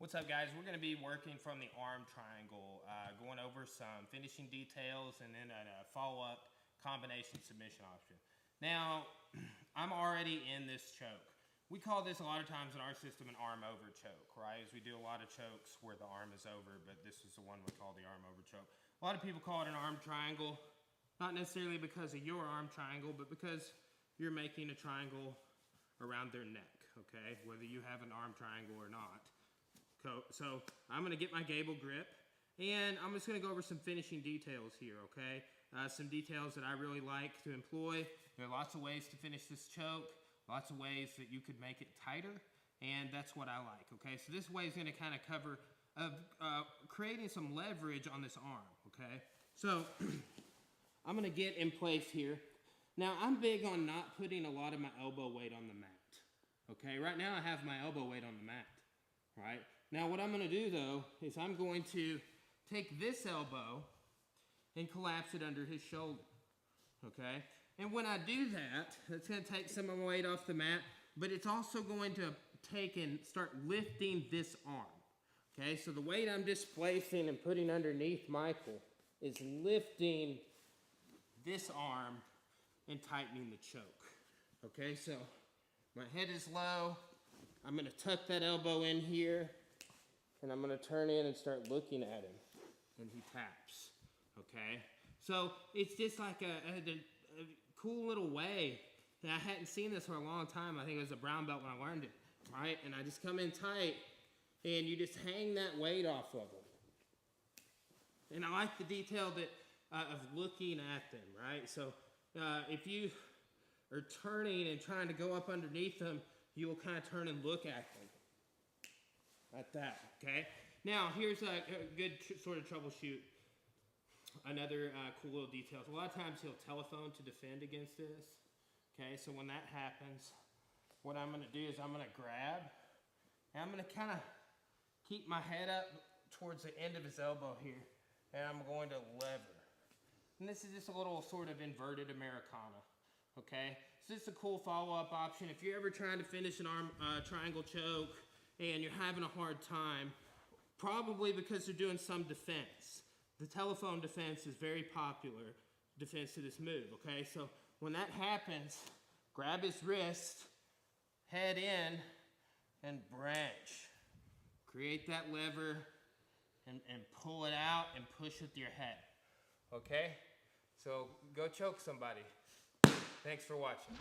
What's up, guys? We're going to be working from the arm triangle, going over some finishing details and then a follow-up combination submission option. Now, I'm already in this choke. We call this a lot of times in our system an arm over choke, right? As we do a lot of chokes where the arm is over, but this is the one we call the arm over choke. A lot of people call it an arm triangle, not necessarily because of your arm triangle, but because you're making a triangle around their neck, okay? Whether you have an arm triangle or not. So I'm going to get my gable grip, and I'm just going to go over some finishing details here, okay? Some details that I really like to employ. There are lots of ways to finish this choke, lots of ways that you could make it tighter, and that's what I like, okay? So this way is going to kind of cover creating some leverage on this arm, okay? So I'm going to get in place here. Now, I'm big on not putting a lot of my elbow weight on the mat, okay? Right now I have my elbow weight on the mat, right? Now what I'm going to do though is I'm going to take this elbow and collapse it under his shoulder, okay? And when I do that, it's going to take some of my weight off the mat, but it's also going to take and start lifting this arm, okay? So the weight I'm displacing and putting underneath Michael is lifting this arm and tightening the choke, okay? So my head is low. I'm going to tuck that elbow in here, and I'm going to turn in and start looking at him, and he taps, okay? So it's just like a cool little way. And I hadn't seen this for a long time. I think it was a brown belt when I learned it, right? And I just come in tight, and you just hang that weight off of him. And I like the detail that of looking at them, right? So if you are turning and trying to go up underneath them, you will kind of turn and look at them. Like that, okay? Now, here's a good sort of troubleshoot. Another cool little detail. A lot of times he'll telephone to defend against this. Okay, so when that happens, what I'm going to do is I'm going to grab, and I'm going to kind of keep my head up towards the end of his elbow here, and I'm going to lever. And this is just a little sort of inverted Americana. Okay, so this is a cool follow-up option. If you're ever trying to finish an arm triangle choke and you're having a hard time, probably because they're doing some defense. The telephone defense is very popular defense to this move, okay? So when that happens, grab his wrist, head in, and branch. Create that lever and pull it out and push with your head, okay? So go choke somebody. Thanks for watching.